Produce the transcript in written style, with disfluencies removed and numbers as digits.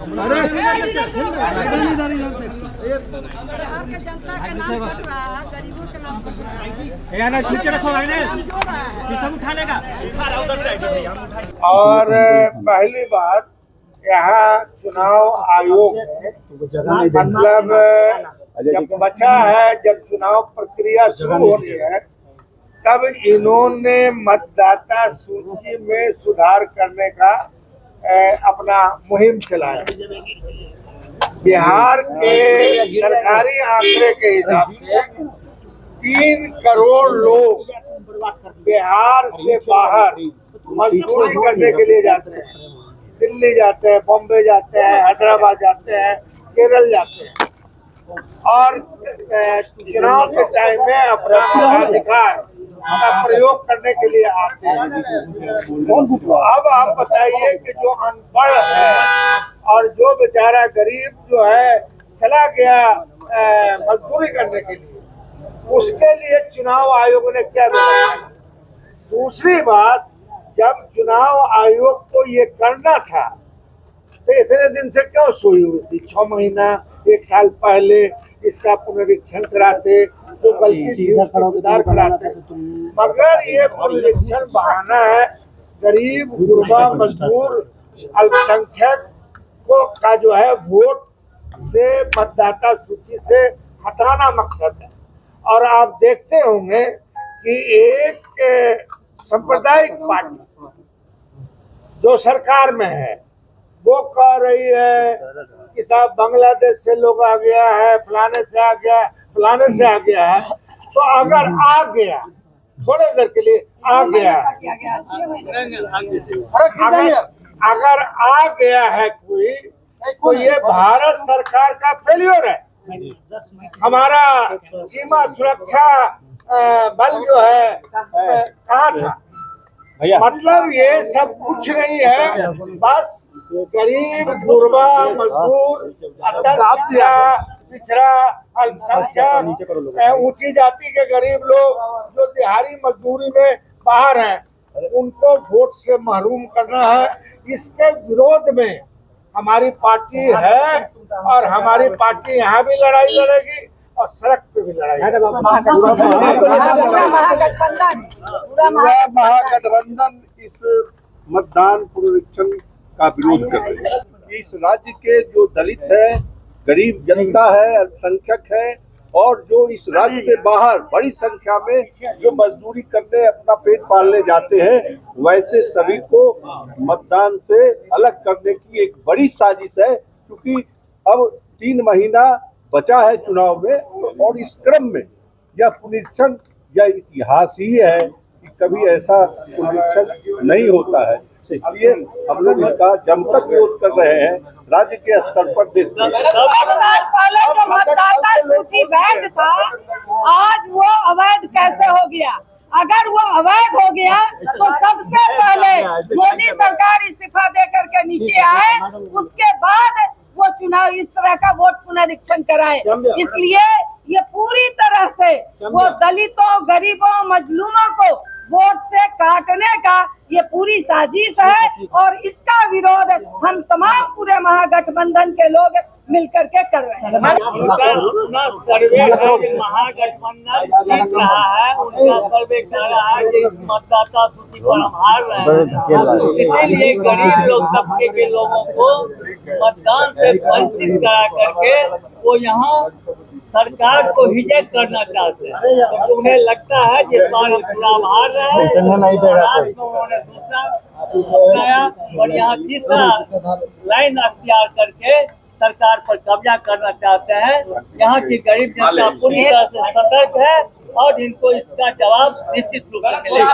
जनता के नाम कट रहा है, गरीबों के नाम कट रहा है। और पहली बात, यहाँ चुनाव आयोग ने मतलब जब बचा है, जब चुनाव प्रक्रिया शुरू हो रही है, तब इन्होंने मतदाता सूची में सुधार करने का अपना मुहिम चलाया। बिहार के सरकारी आंकड़े के हिसाब से 3 करोड़ लोग बिहार से बाहर मजदूरी करने के लिए जाते हैं। दिल्ली जाते हैं, बॉम्बे जाते हैं, हैदराबाद जाते हैं, केरल जाते हैं और चुनाव के टाइम में अपना मताधिकार का प्रयोग करने के लिए आते हैं। तो अब आप बताइए कि जो अनपढ़ है और जो बेचारा गरीब जो है चला गया मजदूरी करने के लिए, उसके लिए चुनाव आयोग ने क्या व्यवस्था। दूसरी बात, जब चुनाव आयोग को ये करना था तो इतने दिन से क्यों सोई हुई थी? 6 महीना 1 साल पहले इसका पुनरीक्षण कराते, जो गलती थी उसको सुधार कराते। मगर ये पुनरीक्षण बहाना है। गरीब, गुरबा, मजदूर, अल्पसंख्यक को का जो है वोट से, मतदाता सूची से हटाना मकसद है। और आप देखते होंगे कि एक सांप्रदायिक पार्टी जो सरकार में है वो कह रही है कि साहब बांग्लादेश से लोग आ गया है, फलाने से आ गया, फलाने से आ गया है। तो अगर आ गया, थोड़े देर के लिए आ गया है, अगर आ गया है कोई, तो ये भारत सरकार का फेल्योर है। हमारा सीमा सुरक्षा बल जो है कहाँ था? मतलब ये सब कुछ नहीं है, बस गरीब, गुरबा, मजदूर, पिछड़ा, अल्पसंख्यक, ऊंची जाति के गरीब लोग जो दिहाड़ी मजदूरी में बाहर हैं, उनको वोट से महरूम करना है। इसके विरोध में हमारी पार्टी है और हमारी पार्टी यहाँ भी लड़ाई लड़ेगी और सड़क पे भी लड़ाई। महागठबंधन इस मतदान पुनरीक्षण का विरोध कर रहे हैं। इस राज्य के जो दलित है, गरीब जनता है, अल्पसंख्यक है और जो इस राज्य से बाहर बड़ी संख्या में जो मजदूरी करने अपना पेट पालने जाते हैं, वैसे सभी को मतदान से अलग करने की एक बड़ी साजिश है। क्योंकि अब 3 महीना बचा है चुनाव में और इस क्रम में यह पुनरीक्षण यह इतिहास ही है कि कभी ऐसा पुनरीक्षण नहीं होता है। इसलिए हम लोग इसका जमकर विरोध कर रहे हैं राज्य के स्तर पर। देश में 5 साल पहले जो मतदाता सूची वैध था, आज वो अवैध कैसे हो गया? अगर वो अवैध हो गया तो सबसे पहले मोदी सरकार इस्तीफा दे करके नीचे आए, उसके बाद वो चुनाव इस तरह का वोट पुनरीक्षण कराए। इसलिए ये पूरी तरह से वो दलितों, गरीबों, मजलूमों को वोट से काटने का ये पूरी साजिश है और इसका विरोध हम तमाम पूरे महागठबंधन के लोग मिलकर के कर रहे हैं। सर्वे है कि महागठबंधन जीत रहा है, उनका सर्वे कर रहा है कि मतदाता सूची पर हम हार रहे हैं। इसीलिए गरीब लोग, तबके के लोगों को मतदान से वंचित करा करके वो यहाँ सरकार को हिजत करना चाहते हैं। तो उन्हें लगता है कि बार चुनाव हार रहे हैं, उन्होंने दूसरा अपनाया और यहाँ तीसरा लाइन अख्तियार करके सरकार पर कब्जा करना चाहते हैं। यहाँ की गरीब जनता पूरी तरह से सतर्क है और इनको इसका जवाब निश्चित रूप से मिलेगा।